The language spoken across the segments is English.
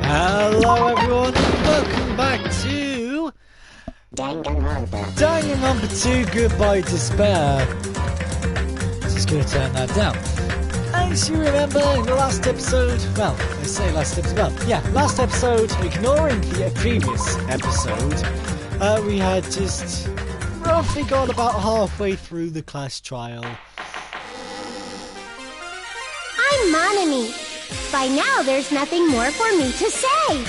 Hello everyone, welcome back to Danganronpa 2 Goodbye Despair. Just gonna turn that down. As you remember in the last episode, well, I say last episode, ignoring the previous episode, we had just roughly got about halfway through the class trial. I'm Monami. By now, there's nothing more for me to say.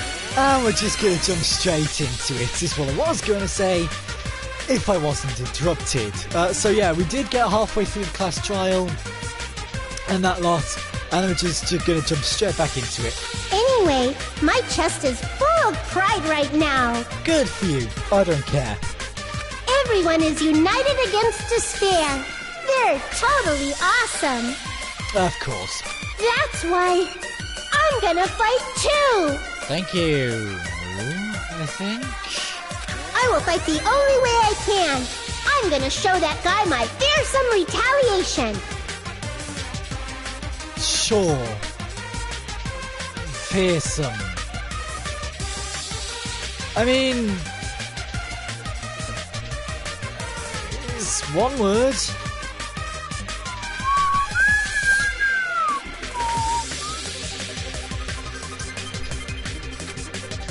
We're just going to jump straight into it, is what I was going to say, if I wasn't interrupted. So yeah, we did get halfway through the class trial, and that lot, and we're just going to jump straight back into it. Anyway, my chest is full of pride right now. Good for you, I don't care. Everyone is united against despair. They're totally awesome. Of course. That's why I'm gonna fight too! Thank you, I think. I will fight the only way I can. I'm gonna show that guy my fearsome retaliation. Sure. Fearsome. I mean, it's one word.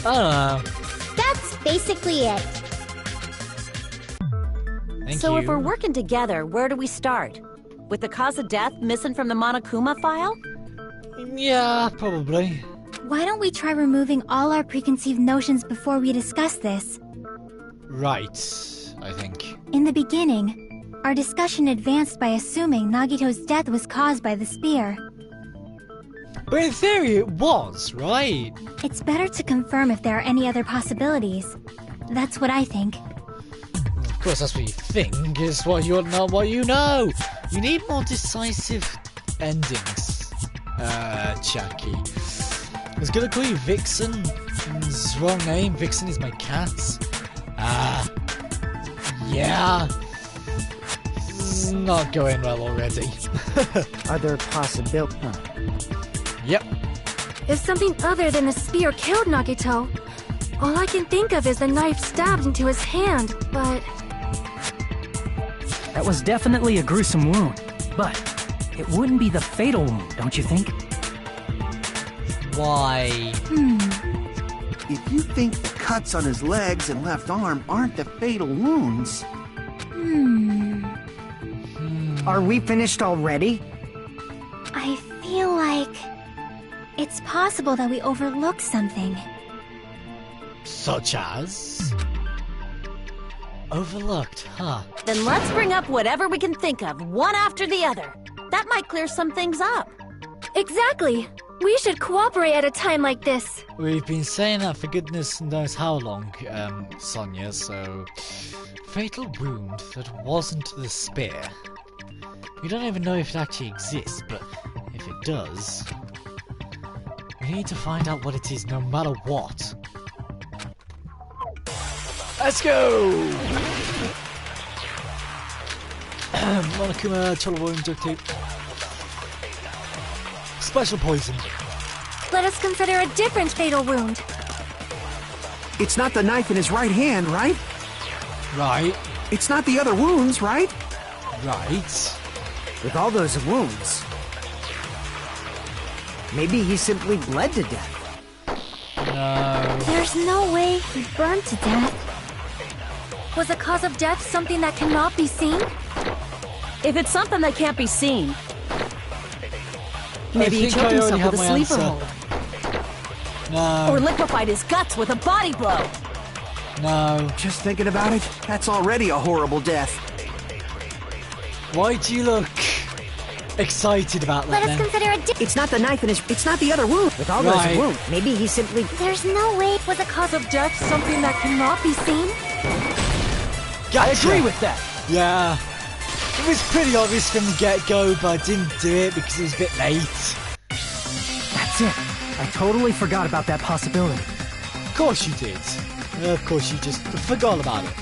I don't know. That's basically it. Thank So you. if we're working together, where do we start? With the cause of death missing from the Monokuma file? Yeah, probably. Why don't we try removing all our preconceived notions before we discuss this? Right, I think. In the beginning, our discussion advanced by assuming Nagito's death was caused by the spear. But in theory it was, right? It's better to confirm if there are any other possibilities. That's what I think. Of course, that's what you think, is what you're not what you know. You need more decisive endings, Chucky. I was gonna call you Vixen. It's the wrong name. Vixen is my cat. Yeah. It's not going well already. Are there possibilities? Yep. If something other than the spear killed Nagito, all I can think of is the knife stabbed into his hand, but... That was definitely a gruesome wound, but it wouldn't be the fatal wound, don't you think? Why? If you think the cuts on his legs and left arm aren't the fatal wounds... Are we finished already? I feel like... it's possible that we overlooked something. Such as? Overlooked, huh? Then let's bring up whatever we can think of, one after the other. That might clear some things up. Exactly! We should cooperate at a time like this. We've been saying that for goodness knows how long, Sonia, so... Fatal wound that wasn't the spear. We don't even know if it actually exists, but if it does... we need to find out what it is no matter what. Let's go! Monokuma, Chola wound, duct tape. Special poison. Let us consider a different fatal wound. It's not the knife in his right hand, right? Right. It's not the other wounds, right? Right. With all those wounds, maybe he simply bled to death. No. There's no way he burned to death. Was the cause of death something that cannot be seen? If it's something that can't be seen, maybe he think choked I already himself with a have my sleeper answer. hold. No. Or liquefied his guts with a body blow. No. Just thinking about it, that's already a horrible death. Why do you look excited about Let that us then? consider a It's not the knife in his... It's not the other wound. With all Right. those wounds, maybe he simply... There's no way... Was the cause of death something that cannot be seen? Gotcha. I agree with that. Yeah. It was pretty obvious from the get-go, but I didn't do it because it was a bit late. That's it. I totally forgot about that possibility. Of course you did. Of course you just forgot about it.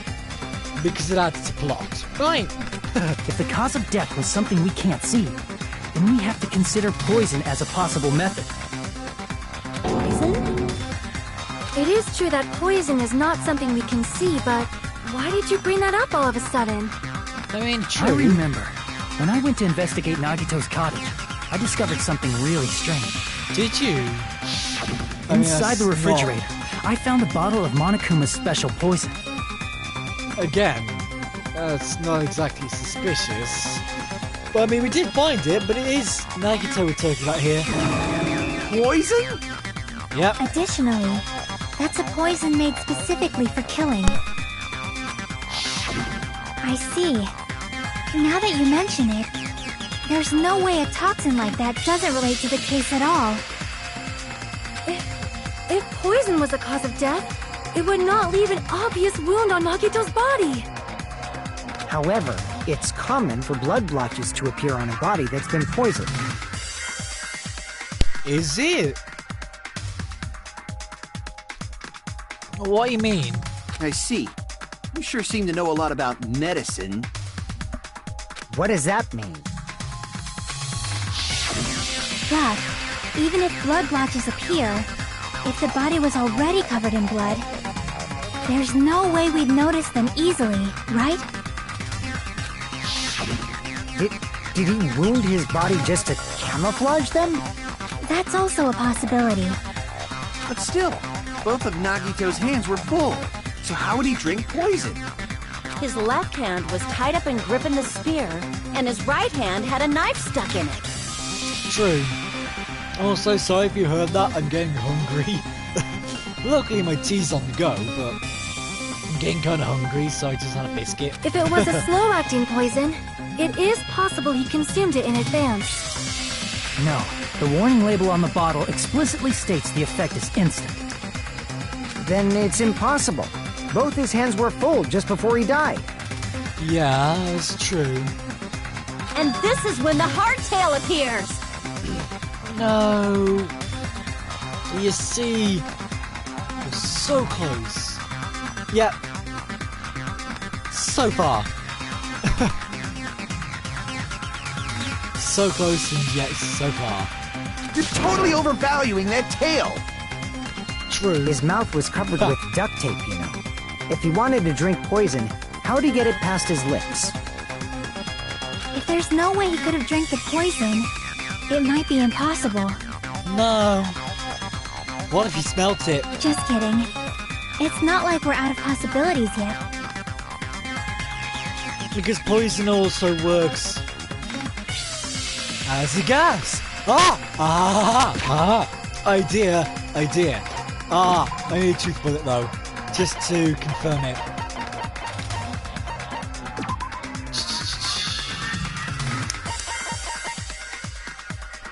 Because it adds to plot. Right. If the cause of death was something we can't see, then we have to consider poison as a possible method. Poison? It is true that poison is not something we can see, but why did you bring that up all of a sudden? I mean, I true. remember. When I went to investigate Nagito's cottage, I discovered something really strange. Did you? Inside the refrigerator, I found a bottle of Monokuma's special poison. Again, that's not exactly suspicious. But I mean, we did find it, but it is Nagito we're talking about here. Poison? Yep. Additionally, that's a poison made specifically for killing. I see. Now that you mention it, there's no way a toxin like that doesn't relate to the case at all. If poison was the cause of death, it would not leave an obvious wound on Nagito's body. However, it's common for blood blotches to appear on a body that's been poisoned. Is it? What do you mean? I see. You sure seem to know a lot about medicine. What does that mean? But, even if blood blotches appear, if the body was already covered in blood, there's no way we'd notice them easily, right? Did he wound his body just to camouflage them? That's also a possibility. But still, both of Nagito's hands were full. So how would he drink poison? His left hand was tied up and gripping the spear, and his right hand had a knife stuck in it. True. I'm so sorry if you heard that. I'm getting hungry. Luckily my tea's on the go, but I'm getting kind of hungry, so I just had a biscuit. If it was a slow-acting poison, it is possible he consumed it in advance. No, the warning label on the bottle explicitly states the effect is instant. Then it's impossible. Both his hands were full just before he died. Yeah, that's true. And this is when the hardtail appears. No. You see, we're so close. Yep. So far. So close and yet so far. You're totally overvaluing that tail. True. His mouth was covered with duct tape, you know. If he wanted to drink poison, how'd he get it past his lips? If there's no way he could have drank the poison, it might be impossible. No. What if he smelt it? Just kidding. It's not like we're out of possibilities yet. Because poison also works as a gas. Idea. I need a truth bullet though, just to confirm it.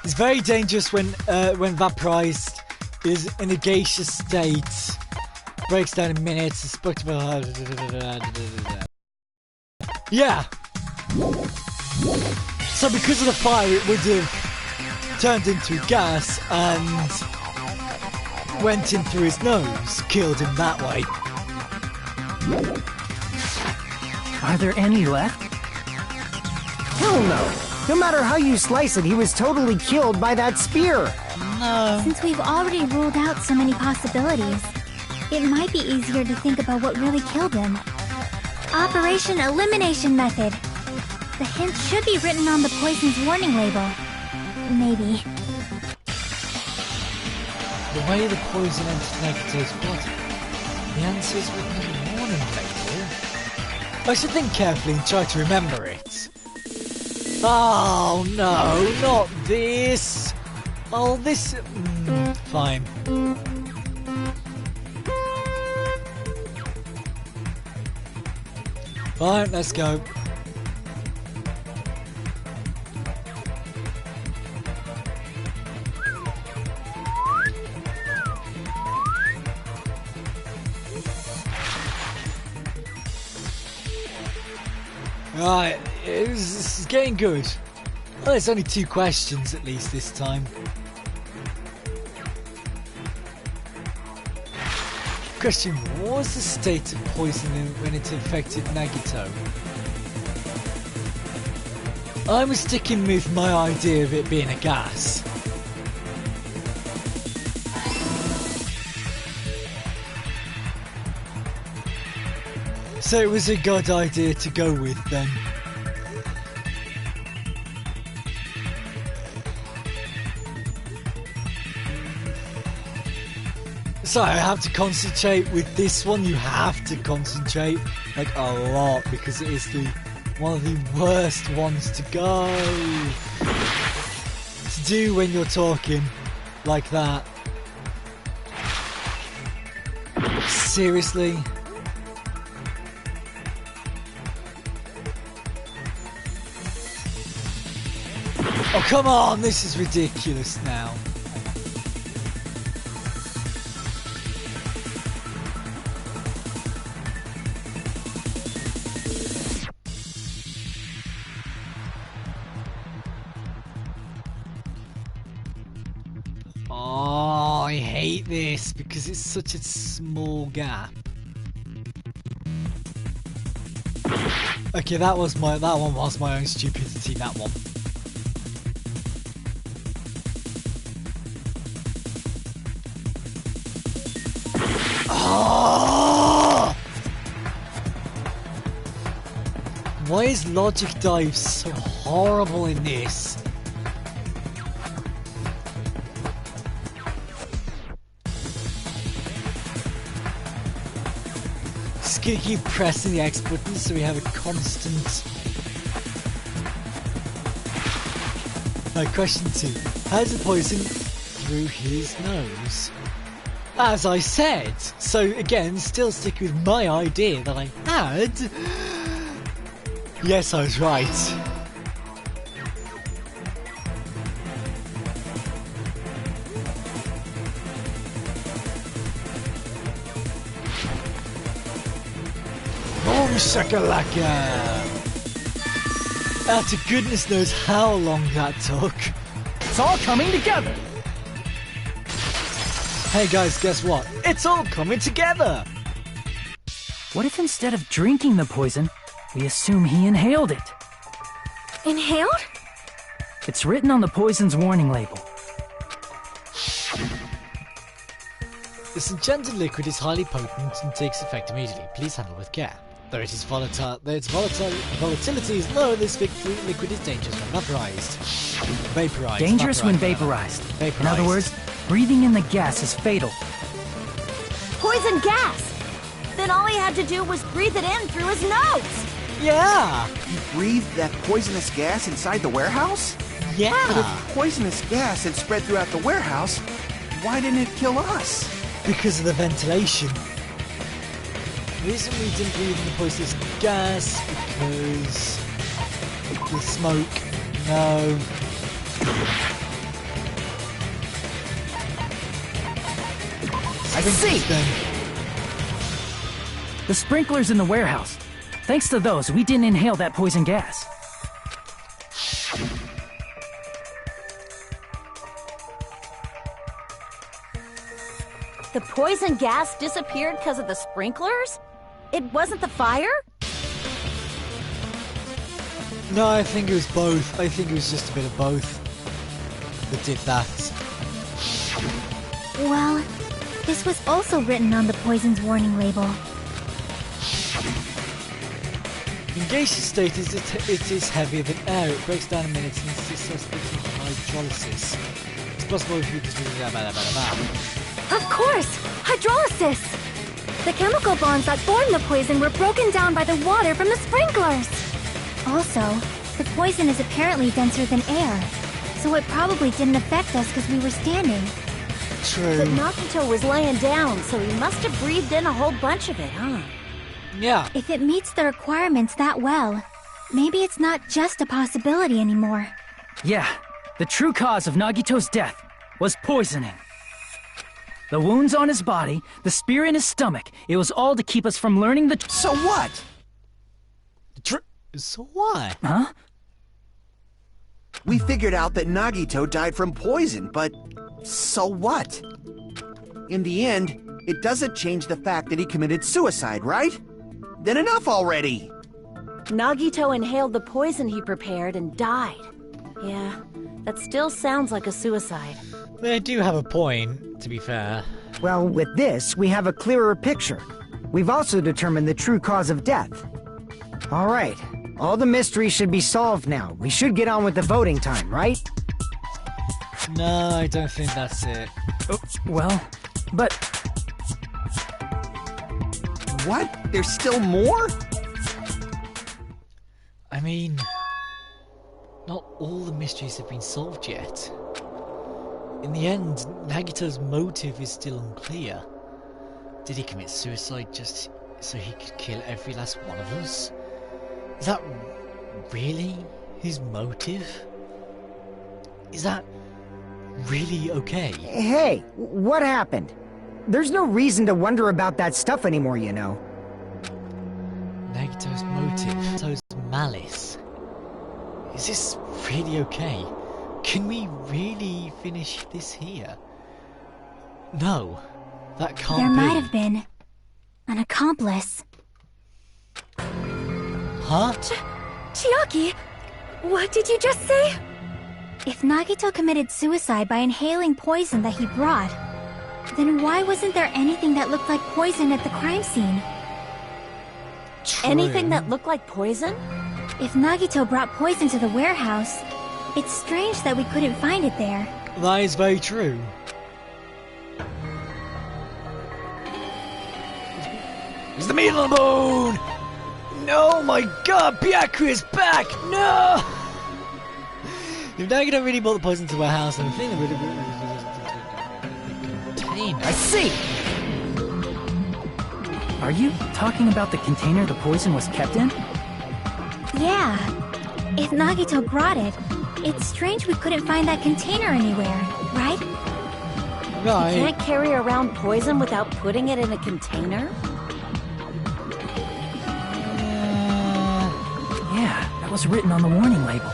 It's very dangerous when vaporized is in a gaseous state. Breaks down in minutes. Yeah. So because of the fire, it would have turned into gas and went in through his nose, killed him that way. Are there any left? Hell no! No matter how you slice it, he was totally killed by that spear! No. Since we've already ruled out so many possibilities, it might be easier to think about what really killed him. Operation Elimination Method. The hint should be written on the poison's warning label. Maybe. The way the poison entered Nagito's body. The answer is written on the warning label. I should think carefully and try to remember it. Oh no, not this. Oh, this. Fine. Fine, let's go. Right, this is getting good. Well, there's only 2 questions at least this time. Question: what was the state of poison when it affected Nagito? I'm sticking with my idea of it being a gas. So it was a good idea to go with then. So I have to concentrate with this one. You have to concentrate like a lot because it is one of the worst ones to go to do when you're talking like that. Seriously. Oh come on, this is ridiculous now. Oh, I hate this because it's such a small gap. Okay, that one was my own stupidity, that one. Oh! Why is Logic Dive so horrible in this? Just gonna keep pressing the X button so we have a constant. Question 2. How did the poison through his nose? As I said. So again, still stick with my idea that I had. Yes, I was right. Oh, shakalaka! After goodness knows how long that took. It's all coming together! Hey guys, guess what? It's all coming together! What if instead of drinking the poison, we assume he inhaled it? Inhaled? It's written on the poison's warning label. This enchanted liquid is highly potent and takes effect immediately. Please handle with care. Though its volatility is low, this liquid is dangerous when vaporized. Vaporized. Dangerous when vaporized. In other words, breathing in the gas is fatal. Poison gas! Then all he had to do was breathe it in through his nose! Yeah! He breathed that poisonous gas inside the warehouse? Yeah! But if poisonous gas had spread throughout the warehouse, why didn't it kill us? Because of the ventilation. The reason we didn't breathe in the poisonous gas because the smoke. No. I see! The sprinklers in the warehouse. Thanks to those, we didn't inhale that poison gas. The poison gas disappeared because of the sprinklers? It wasn't the fire? No, I think it was both. I think it was just a bit of both that did that. Well, this was also written on the poison's warning label. In gaseous state, it is heavier than air. It breaks down in minutes and is susceptible to hydrolysis. It's possible if you just Of course! Hydrolysis! The chemical bonds that formed the poison were broken down by the water from the sprinklers! Also, the poison is apparently denser than air, so it probably didn't affect us because we were standing. True. But Nagito was laying down, so he must have breathed in a whole bunch of it, huh? Yeah. If it meets the requirements that well, maybe it's not just a possibility anymore. Yeah, the true cause of Nagito's death was poisoning. The wounds on his body, the spear in his stomach, it was all to keep us from learning the So what? So what? Huh? We figured out that Nagito died from poison, but so what? In the end, it doesn't change the fact that he committed suicide, right? Then enough already! Nagito inhaled the poison he prepared and died. Yeah, that still sounds like a suicide. They do have a point, to be fair. Well, with this, we have a clearer picture. We've also determined the true cause of death. Alright, all the mysteries should be solved now. We should get on with the voting time, right? No, I don't think that's it. Oh, well, but... What? There's still more? I mean... not all the mysteries have been solved yet. In the end, Nagito's motive is still unclear. Did he commit suicide just so he could kill every last one of us? Is that really his motive? Is that really okay? Hey, what happened? There's no reason to wonder about that stuff anymore, you know. Nagito's motive, Nagito's malice. Is this really okay? Can we really finish this here? No, that can't There be. might have been an accomplice. Huh? Chiaki, what did you just say? If Nagito committed suicide by inhaling poison that he brought, then why wasn't there anything that looked like poison at the crime scene? True. Anything that looked like poison? If Nagito brought poison to the warehouse, it's strange that we couldn't find it there. That is very true. It's the meat on the bone! No, my god, Byaku is back! No! If Nagito really brought the poison to the warehouse, then the thing that would have container. I see! Are you talking about the container the poison was kept in? Yeah. If Nagito brought it, it's strange we couldn't find that container anywhere, right? Right. You can't carry around poison without putting it in a container? Yeah, that was written on the warning label.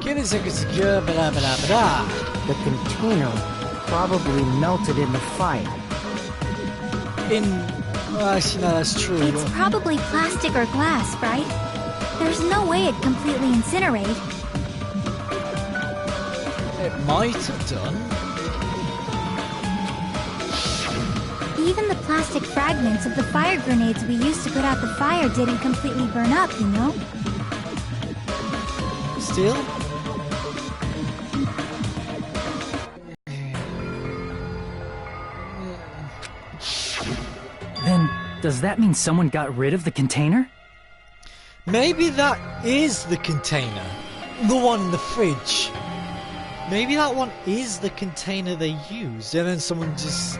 Get a second secure, blah blah blah. The container probably melted in the fire. Actually, no, that's true. It's probably plastic or glass, right? There's no way it'd completely incinerate. It might have done. Even the plastic fragments of the fire grenades we used to put out the fire didn't completely burn up, you know? Still? Then, does that mean someone got rid of the container? Maybe that is the container. The one in the fridge. Maybe that one is the container they used, and then someone just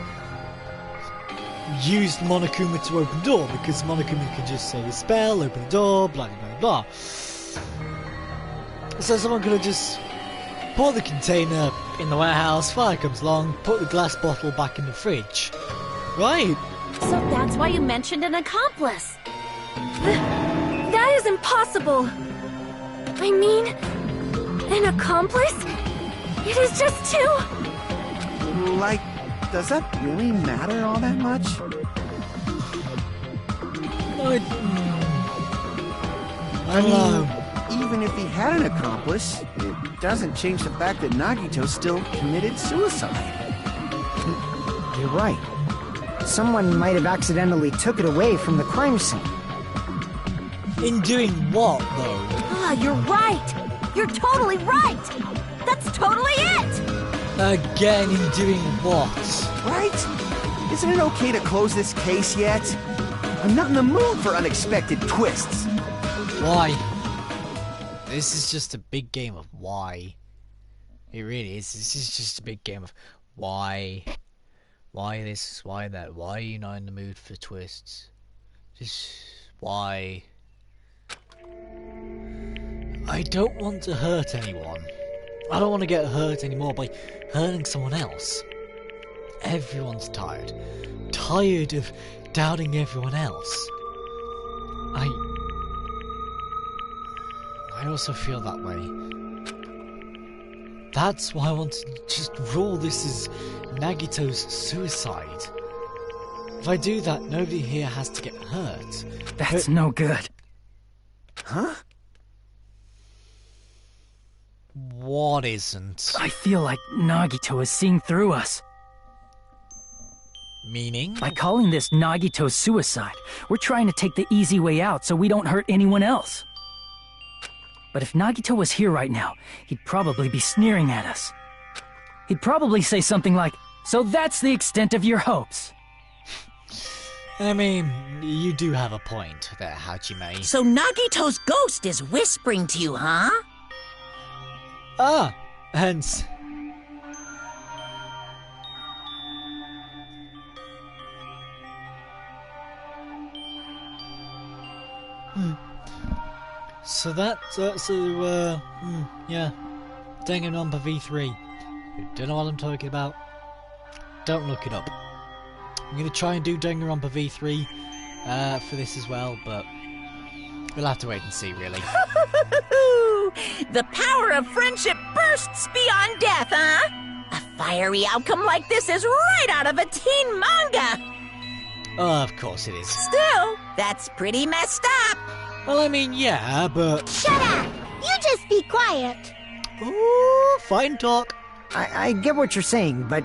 used Monokuma to open the door, because Monokuma can just say a spell, open the door, blah blah blah. So someone could have just put the container in the warehouse, fire comes along, put the glass bottle back in the fridge. Right. So that's why you mentioned an accomplice. That is impossible. I mean, an accomplice? It is just two. Like, does that really matter all that much? I don't know. Even if he had an accomplice, it doesn't change the fact that Nagito still committed suicide. You're right. Someone might have accidentally took it away from the crime scene. In doing what, though? Ah, you're right! You're totally right! That's totally it! Again, in doing what? Right? Isn't it okay to close this case yet? I'm not in the mood for unexpected twists. Why? This is just a big game of why. It really is. This is just a big game of why. Why this, why that? Why are you not in the mood for twists? Just why? I don't want to hurt anyone. I don't want to get hurt anymore by hurting someone else. Everyone's tired. Tired of doubting everyone else. I also feel that way. That's why I want to just rule this as Nagito's suicide. If I do that, nobody here has to get hurt. That's no good. Huh? what isn't? I feel like Nagito is seeing through us. Meaning? By calling this Nagito's suicide, we're trying to take the easy way out so we don't hurt anyone else. But if Nagito was here right now, he'd probably be sneering at us. He'd probably say something like, "So that's the extent of your hopes." I mean, you do have a point there, Hajime. So Nagito's ghost is whispering to you, huh? Ah, hence. So yeah. Danganronpa V3. Don't know what I'm talking about? Don't look it up. I'm gonna try and do Danganronpa V3 for this as well, but we'll have to wait and see, really. The power of friendship bursts beyond death, huh? A fiery outcome like this is right out of a teen manga! Oh, of course it is. Still, that's pretty messed up. Well, I mean, yeah, but... Shut up! You just be quiet. Ooh, fine talk. I get what you're saying, but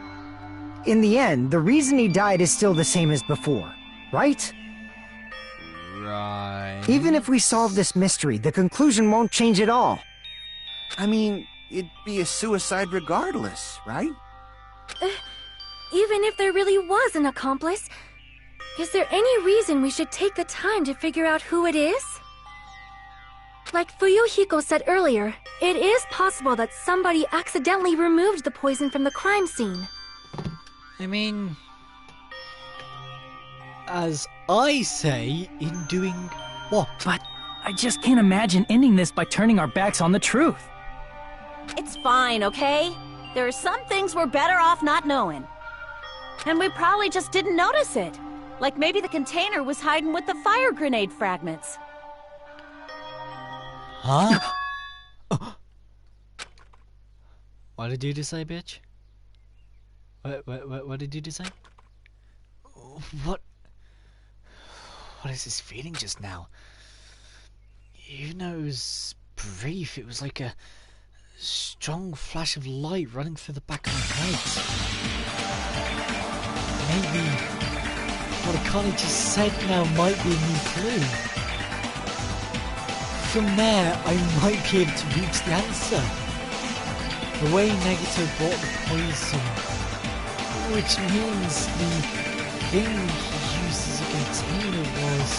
in the end, the reason he died is still the same as before, right? Right. Even if we solve this mystery, the conclusion won't change at all. I mean, it'd be a suicide regardless, right? Even if there really was an accomplice, is there any reason we should take the time to figure out who it is? Like Fuyuhiko said earlier, it is possible that somebody accidentally removed the poison from the crime scene. I mean... as I say, in doing what? But I just can't imagine ending this by turning our backs on the truth. It's fine, okay? There are some things we're better off not knowing. And we probably just didn't notice it. Like maybe the container was hiding with the fire grenade fragments. Huh? What did you just say, bitch? What did you just say? What is this feeling just now? Even though it was brief, it was like a strong flash of light running through the back of my head. Maybe what Akane just said now might be a new clue. From there, I might be able to reach the answer. The way Nagito brought the poison, which means the thing he used as a container was...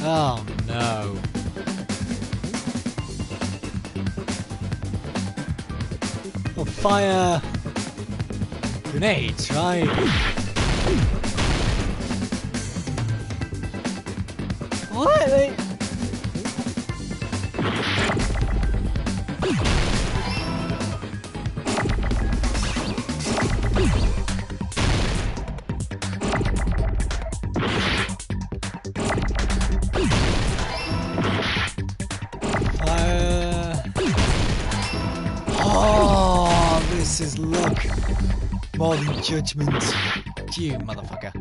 Oh no. Oh, fire grenades, right? What? Oh, this is luck more than judgment. You motherfucker.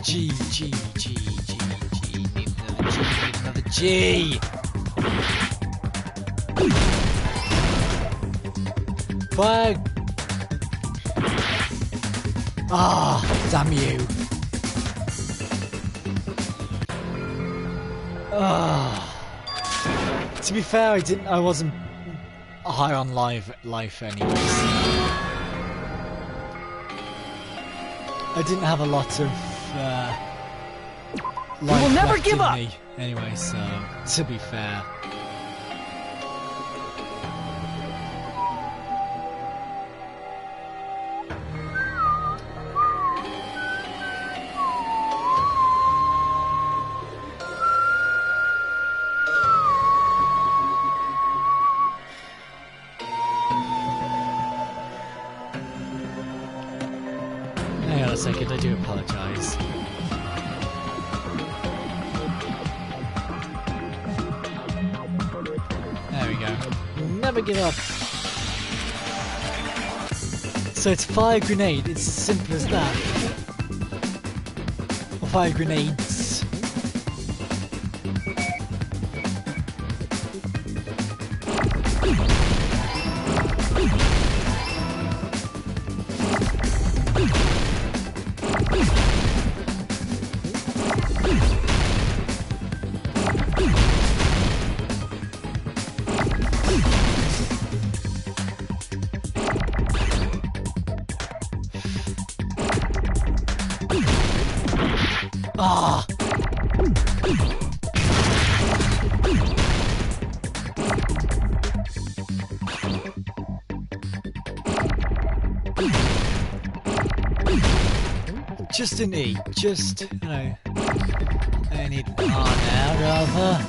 G. Need another G. Flag. Ah, damn you. To be fair, I wasn't high on life anyways. I didn't have a lot of life will never left give in up. me anyway, so to be fair. Hang on a second, I do apologise. There we go. Never give up. So it's fire grenade. It's as simple as that. Or fire grenades. Ah! Just an E. Just, you know. I need R now, rather.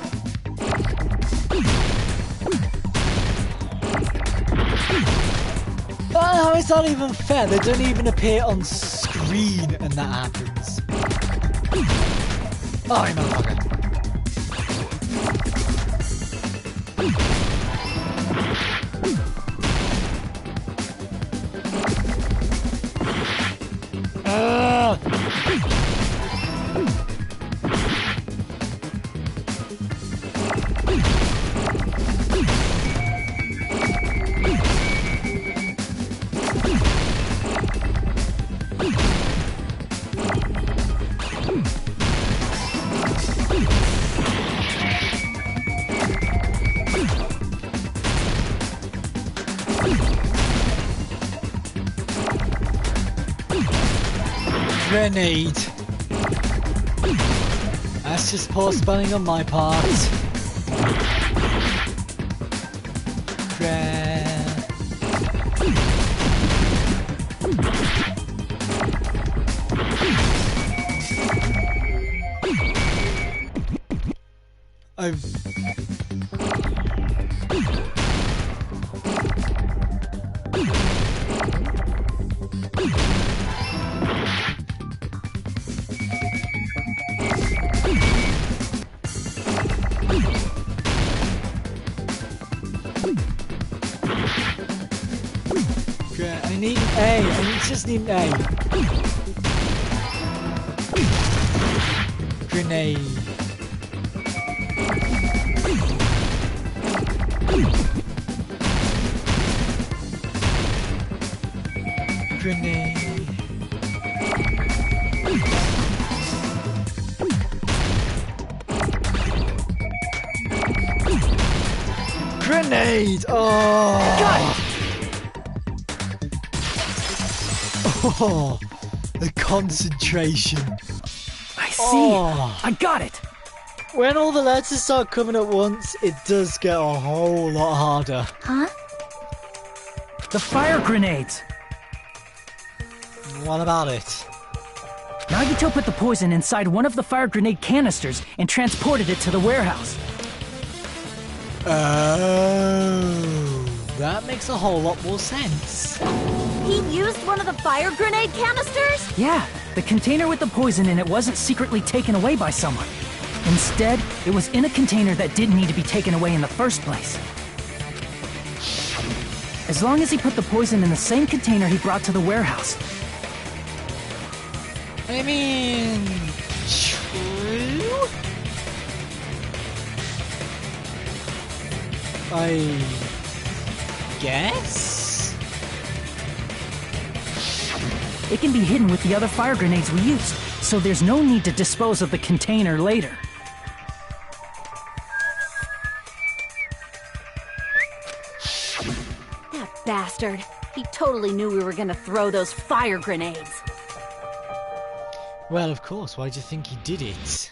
Oh, it's not even fair. They don't even appear on screen and that happens. Oh, you motherfucker. Grenade. That's just poor spelling on my part. I need an A. I just need an A. Grenade. Grenade. Grenade! Oh! Got it! Oh, the concentration. I see. Oh. I got it. When all the letters start coming at once, it does get a whole lot harder. Huh? The fire grenades. What about it? Nagito put the poison inside one of the fire grenade canisters and transported it to the warehouse. Oh, that makes a whole lot more sense. He used one of the fire grenade canisters? Yeah, the container with the poison in it wasn't secretly taken away by someone. Instead, it was in a container that didn't need to be taken away in the first place. As long as he put the poison in the same container he brought to the warehouse. I mean, true? I guess? It can be hidden with the other fire grenades we used, so there's no need to dispose of the container later. That bastard. He totally knew we were gonna throw those fire grenades. Well, of course. Why do you think he did it?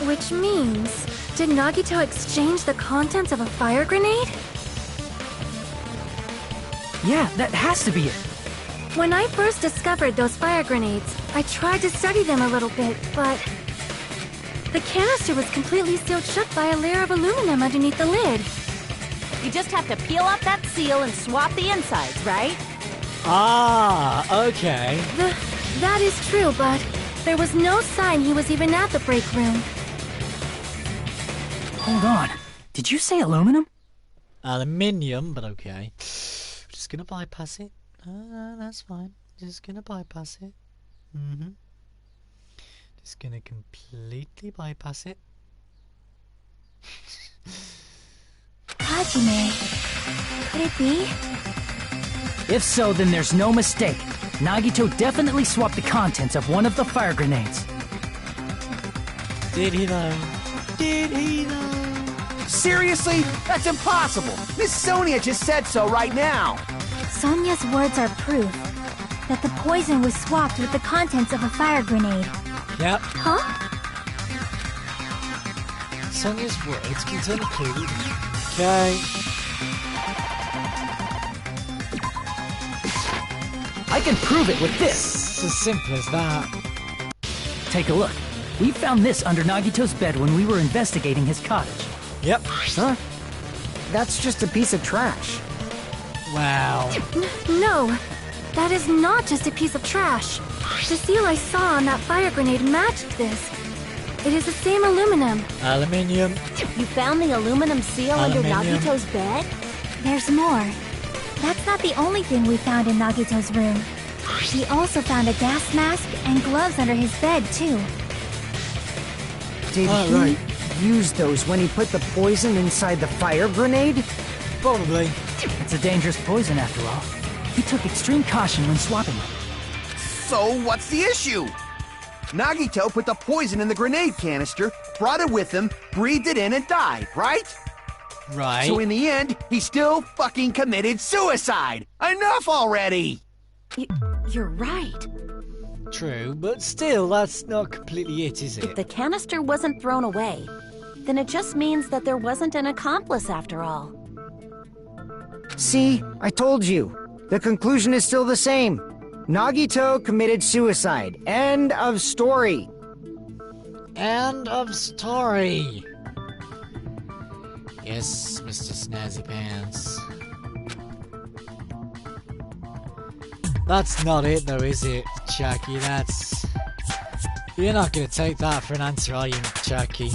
Which means, did Nagito exchange the contents of a fire grenade? Yeah, that has to be it. When I first discovered those fire grenades, I tried to study them a little bit, but the canister was completely sealed shut by a layer of aluminum underneath the lid. You just have to peel off that seal and swap the insides, right? Ah, okay. That is true, but there was no sign he was even at the break room. Hold on. Did you say aluminum? Aluminium, but okay. Just gonna bypass it. That's fine. Just gonna bypass it. Just gonna completely bypass it. Hajime. Could it be? If so, then there's no mistake. Nagito definitely swapped the contents of one of the fire grenades. Did he though? Did he though? Seriously? That's impossible! Miss Sonia just said so right now! Sonia's words are proof that the poison was swapped with the contents of a fire grenade. Yep. Huh? Sonia's words contain a clue. Okay. I can prove it with this. It's as simple as that. Take a look. We found this under Nagito's bed when we were investigating his cottage. Yep. Huh? That's just a piece of trash. Wow. No, that is not just a piece of trash. The seal I saw on that fire grenade matched this. It is the same aluminum. Aluminium. You found the aluminum seal under Aluminum. Nagito's bed? There's more. That's not the only thing we found in Nagito's room. We also found a gas mask and gloves under his bed, too. Did he right. use those when he put the poison inside the fire grenade? Probably. It's a dangerous poison after all. He took extreme caution when swapping it. So what's the issue? Nagito put the poison in the grenade canister, brought it with him, breathed it in, and died, right? Right. So in the end, he still fucking committed suicide! Enough already! You're right. True, but still, that's not completely it, is If it? the canister wasn't thrown away, then it just means that there wasn't an accomplice after all. See, I told you. The conclusion is still the same. Nagito committed suicide. End of story. End of story. Yes, Mr. Snazzy Pants. That's not it though, is it, Chucky? That's... You're not gonna take that for an answer, are you, Chucky?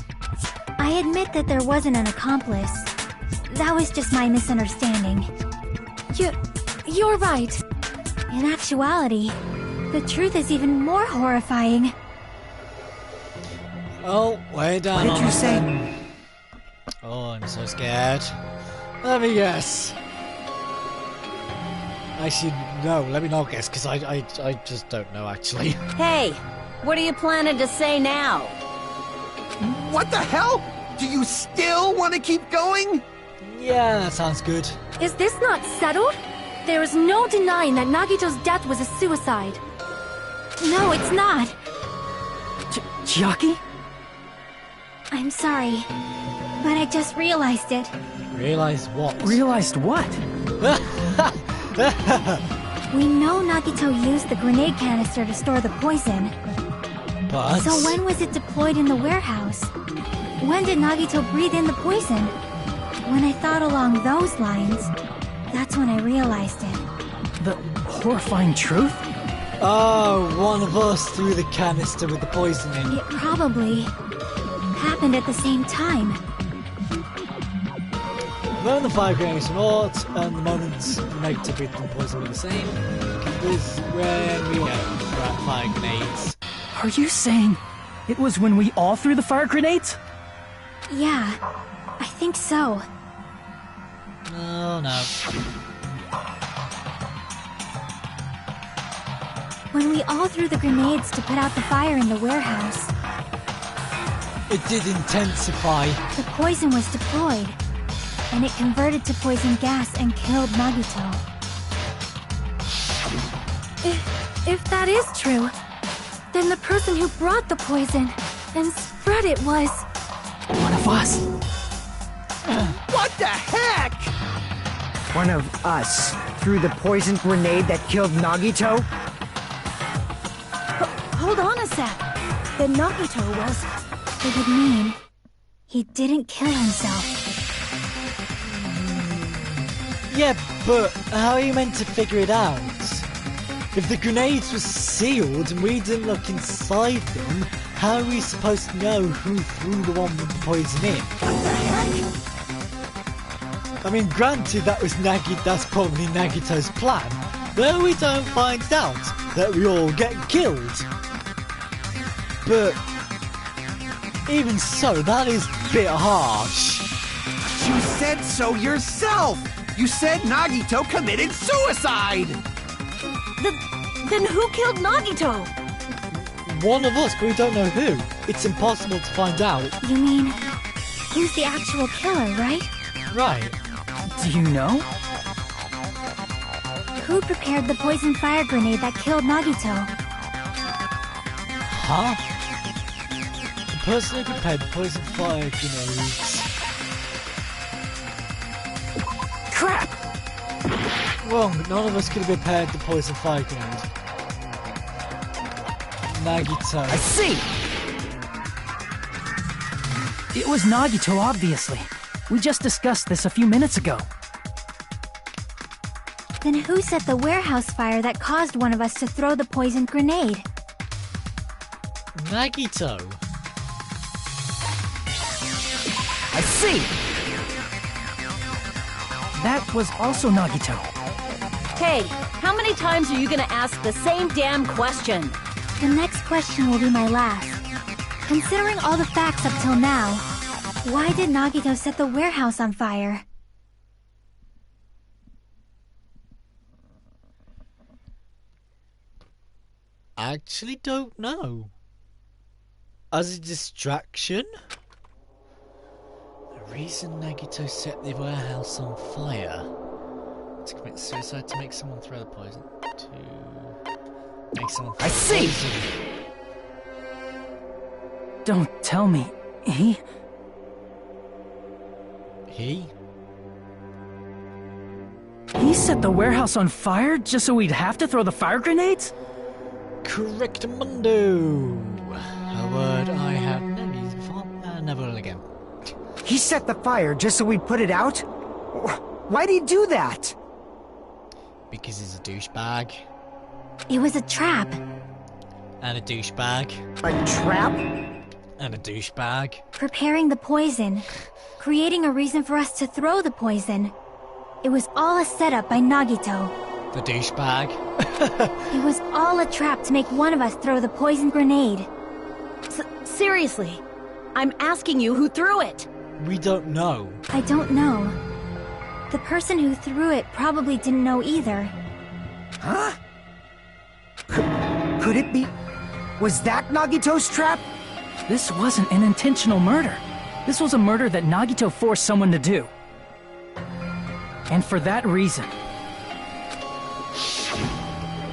I admit that there wasn't an accomplice. That was just my misunderstanding. You're right. In actuality, the truth is even more horrifying. Oh, way down. What did you say? Then. Oh, I'm so scared. Let me guess. Actually, no, let me not guess, because I just don't know, actually. Hey, what are you planning to say now? What the hell? Do you still want to keep going? Yeah, that sounds good. Is this not settled? There is no denying that Nagito's death was a suicide. No, it's not. Chiaki? I'm sorry, but I just realized it. Realize what? Realized what? We know Nagito used the grenade canister to store the poison. But... So when was it deployed in the warehouse? When did Nagito breathe in the poison? When I thought along those lines, that's when I realized it. The horrifying truth? Oh, one of us threw the canister with the poison in. It probably happened at the same time. The moment the fire grenades were out, and the moment the negative breathing and poison were the same, was when we had fire grenades. Are you saying it was when we all threw the fire grenades? Yeah, I think so. Oh no. When we all threw the grenades to put out the fire in the warehouse, It did intensify. the poison was deployed, and it converted to poison gas and killed Nagito. If that is true, then the person who brought the poison and spread it was... One of us. What the heck? One of us threw the poison grenade that killed Nagito? Hold on a sec. Then Nagito was... It would mean he didn't kill himself. Yeah, but how are you meant to figure it out? If the grenades were sealed and we didn't look inside them, how are we supposed to know who threw the one with the poison in? I mean, granted, that's probably Nagito's plan, though we don't find out that we all get killed. But even so, that is a bit harsh. You said so yourself! You said Nagito committed suicide! Then who killed Nagito? One of us, but we don't know who. It's impossible to find out. You mean, who's the actual killer, right? Right. Do you know? Who prepared the poison fire grenade that killed Nagito? Huh? The person who prepared the poison fire grenades. Crap! Wrong, none of us could have prepared the poison fire grenade. Nagito. I see! It was Nagito, obviously. We just discussed this a few minutes ago. Then who set the warehouse fire that caused one of us to throw the poison grenade? Nagito. I see! That was also Nagito. Hey, how many times are you gonna ask the same damn question? The next question will be my last. Considering all the facts up till now, why did Nagito set the warehouse on fire? I actually don't know. As a distraction? The reason Nagito set the warehouse on fire. To commit suicide, to make someone throw the poison. To make someone throw I see! poison. Don't tell me. He set the warehouse on fire just so we'd have to throw the fire grenades? Correct, Mundo. A word I have never used before, and never will again. He set the fire just so we'd put it out? Why'd he do that? Because he's a douchebag. It was a trap. And a douchebag. A trap? And a douchebag. Preparing the poison. Creating a reason for us to throw the poison. It was all a setup by Nagito. The douchebag. It was all a trap to make one of us throw the poison grenade. Seriously, I'm asking you who threw it. We don't know. I don't know. The person who threw it probably didn't know either. Huh? Could it be? Was that Nagito's trap? This wasn't an intentional murder. This was a murder that Nagito forced someone to do. And for that reason,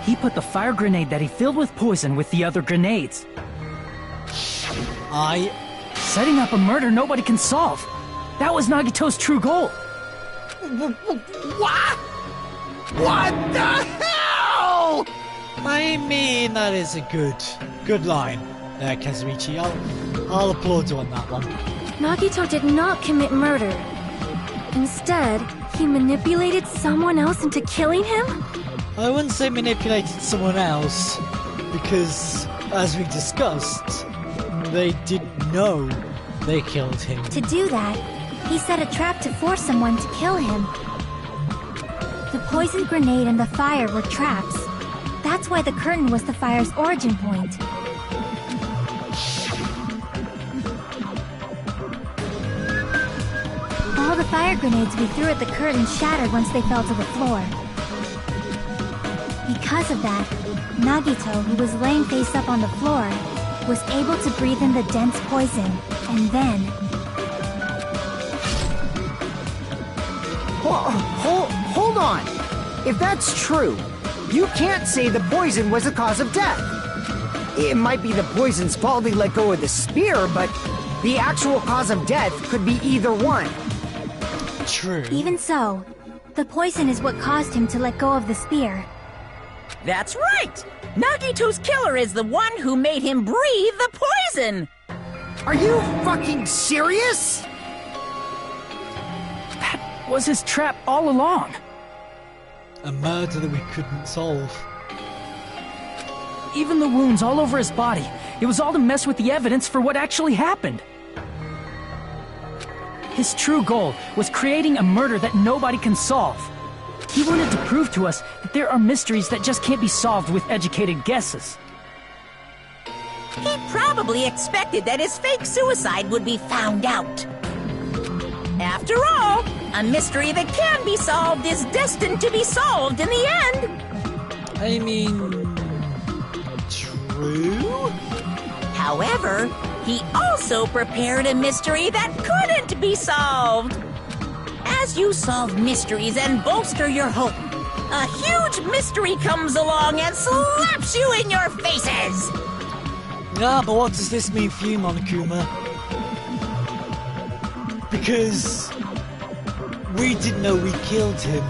he put the fire grenade that he filled with poison with the other grenades. Setting up a murder nobody can solve. That was Nagito's true goal. What? What the hell? I mean, that is a good line there, Kazuichi. I'll applaud you on that one. Nagito did not commit murder. Instead, he manipulated someone else into killing him? I wouldn't say manipulated someone else, because, as we discussed, they didn't know they killed him. To do that, he set a trap to force someone to kill him. The poison grenade and the fire were traps. That's why the curtain was the fire's origin point. All the fire grenades we threw at the curtain shattered once they fell to the floor. Because of that, Nagito, who was laying face up on the floor, was able to breathe in the dense poison, and then... Hold on! If that's true, you can't say the poison was the cause of death. It might be the poison's fault he let go of the spear, but the actual cause of death could be either one. True. Even so, the poison is what caused him to let go of the spear. That's right! Nagito's killer is the one who made him breathe the poison! Are you fucking serious? That was his trap all along. A murder that we couldn't solve. Even the wounds all over his body. It was all to mess with the evidence for what actually happened. His true goal was creating a murder that nobody can solve. He wanted to prove to us that there are mysteries that just can't be solved with educated guesses. He probably expected that his fake suicide would be found out. After all, a mystery that can be solved is destined to be solved in the end. I mean... true? However, he also prepared a mystery that couldn't be solved. As you solve mysteries and bolster your hope, a huge mystery comes along and slaps you in your faces. Ah, but what does this mean for you, Monokuma? Because we didn't know we killed him.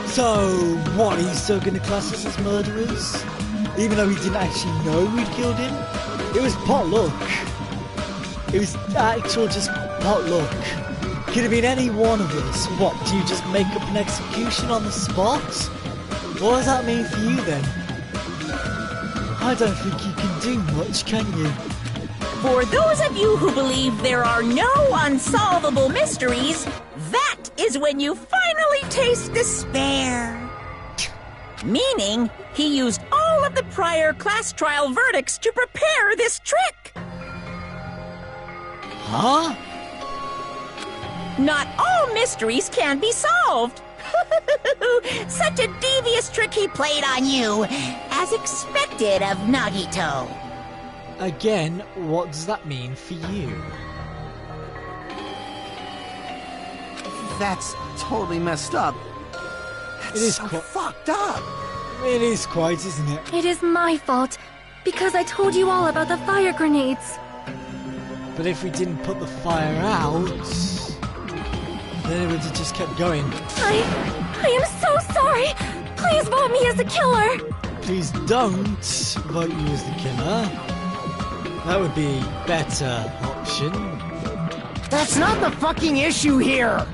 So, what, are you still going to class us as murderers? Even though we didn't actually know we'd killed him? It was pot luck. It was actual just pot luck. Could have been any one of us. What, do you just make up an execution on the spot? What does that mean for you then? I don't think you can do much, can you? For those of you who believe there are no unsolvable mysteries, that is when you finally taste despair. Meaning, he used all of the prior class trial verdicts to prepare this trick. Huh? Not all mysteries can be solved. Such a devious trick he played on you, as expected of Nagito. Again, what does that mean for you? That's totally messed up. It is so quite fucked up. It is quite, isn't it? It is my fault, because I told you all about the fire grenades. But if we didn't put the fire out, then it would have just kept going. I am so sorry. Please vote me as the killer. Please don't vote you as the killer. That would be a better option. That's not the fucking issue here!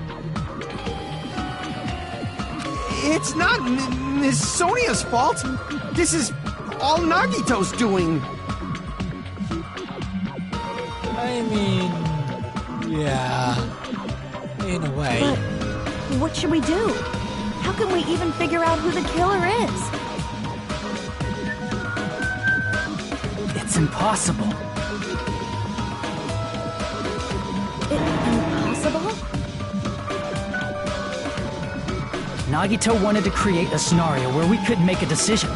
It's not Miss Sonia's fault. This is all Nagito's doing. I mean, yeah, in a way. But what should we do? How can we even figure out who the killer is? It's impossible. Impossible? Nagito wanted to create a scenario where we couldn't make a decision.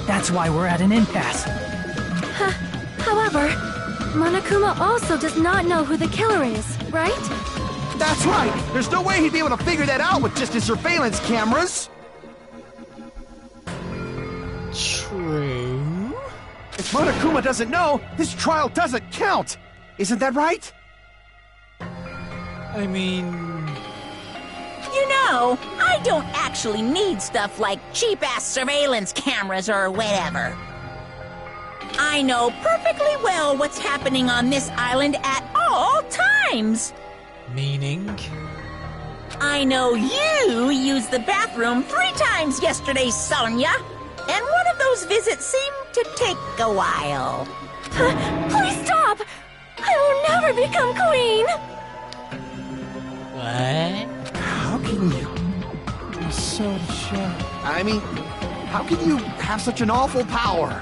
That's why we're at an impasse. However, Monokuma also does not know who the killer is, right? That's right. There's no way he'd be able to figure that out with just his surveillance cameras. True. If Monokuma doesn't know, this trial doesn't count. Isn't that right? I mean... You know, I don't actually need stuff like cheap-ass surveillance cameras or whatever. I know perfectly well what's happening on this island at all times. Meaning? I know you used the bathroom 3 times yesterday, Sonia. And one of those visits seemed to take a while. Please stop! I will never become queen! What? How can you? I'm so sure. I mean, how can you have such an awful power?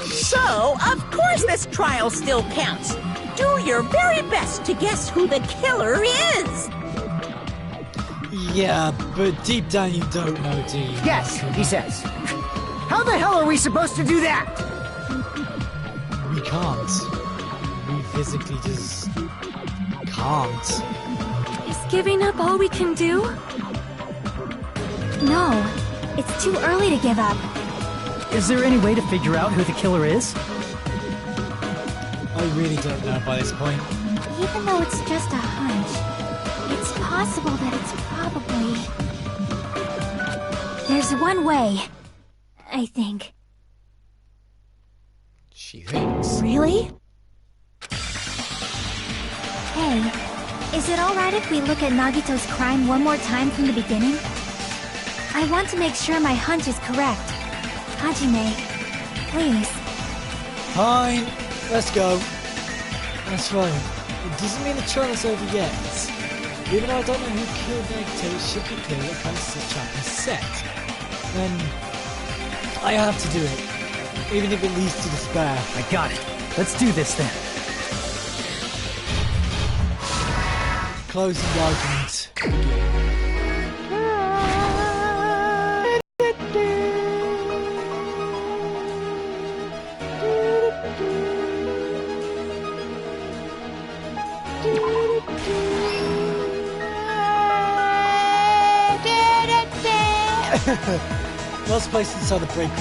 So, of course this trial still counts. Do your very best to guess who the killer is. Yeah, but deep down you don't know, do you? Yes, he says. How the hell are we supposed to do that? We can't. We physically just can't. Is giving up all we can do? No, it's too early to give up. Is there any way to figure out who the killer is? I really don't know by this point. Even though it's just a hunch, it's possible that it's probably... There's one way, I think. She thinks. Really? Hey, is it alright if we look at Nagito's crime one more time from the beginning? I want to make sure my hunch is correct. Hajime, please. Fine. Let's go. That's right. It doesn't mean the trial's over yet. Even though I don't know who killed Nagito, it should be clear what kind of trap is set. Then I have to do it. Even if it leads to despair. I got it. Let's do this then. Closing argument. Last place inside the break room.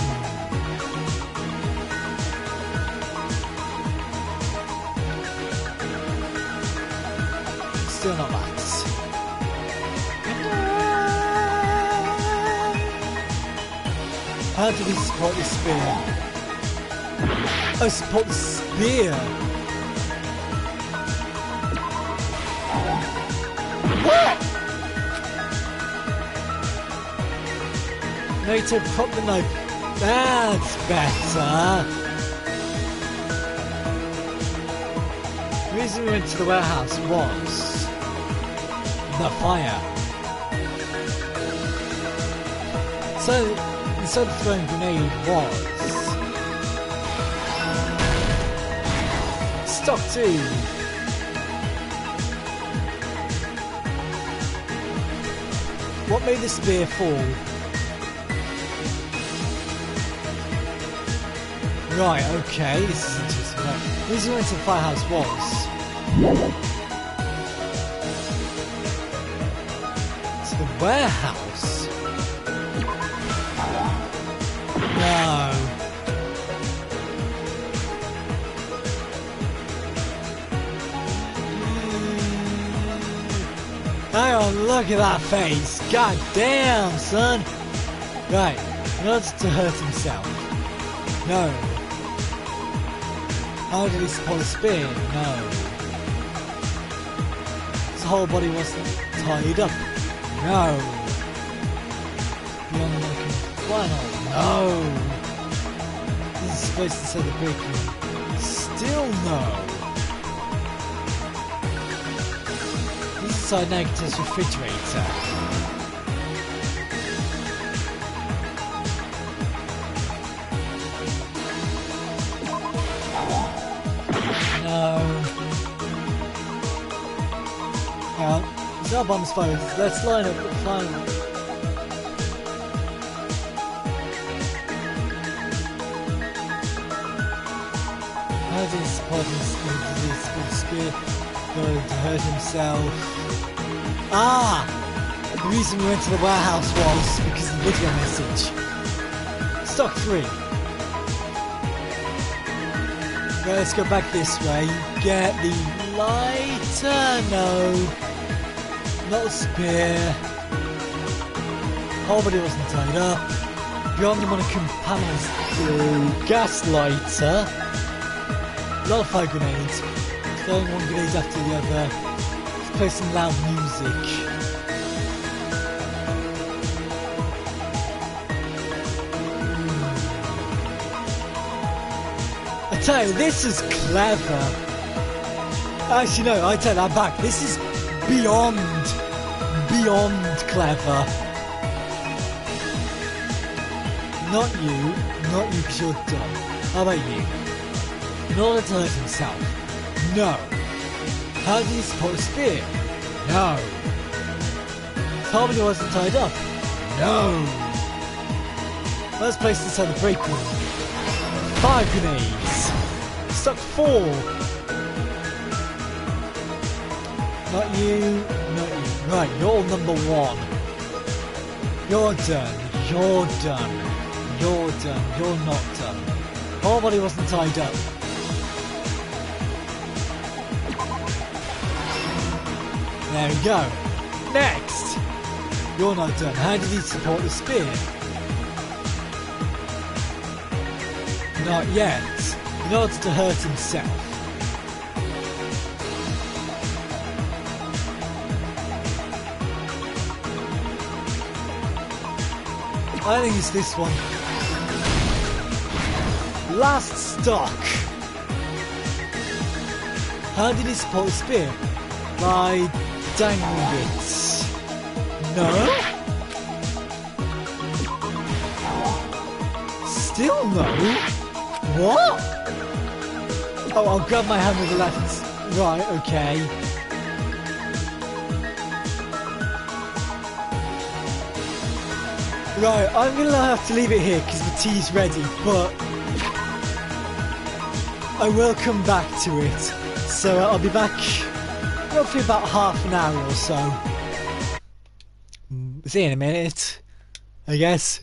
Still not that. How did he support the spear? Oh, support the spear! What? Nato, prop the knife. That's better. The reason we went to the warehouse was the fire. So, instead of throwing grenade was stock 2. What made the spear fall? Right, okay, this is interesting. Right. The reason we went to the firehouse was to the warehouse. No. Hang on, look at that face. God damn, son. Right, in order to hurt himself. No. How did he support a spear? No. His whole body wasn't tied up. No. Beyond the looking final. No. This is supposed to say the breaking. Still no. This is inside Nagito's refrigerator. It's up on his phone. Let's line up the final. How did he support his spear? Going to hurt himself. Ah! The reason we went to the warehouse was because of the video message. Stock 3. Right, let's go back this way. Get the lighter. No. Not a spear. Whole body wasn't tied up. Beyond them on a panels. Gas lighter. A lot of fire grenades. Throwing one grenade after the other. Let's play some loud music. I tell you, this is clever. Actually, no, I take that back. This is beyond clever. Not you because you're dumb. How about you? In order to hurt himself. No. How did he support a spear? No. Probably wasn't tied up. No. Let's place this on the break room. 5 grenades. Stock 4. Not you. Right, you're number 1. You're done. You're done. You're done. You're not done. Whole body wasn't tied up. There we go. Next! You're not done. How did he support the spear? Not yet. In order to hurt himself. I think it's this one. Last stock. How did he support the spear? By dangling it. No? Still no? What? Oh, I'll grab my hand with the left. Right, okay. Right, I'm gonna have to leave it here because the tea's ready, but I will come back to it. So I'll be back roughly about half an hour or so. See you in a minute, I guess.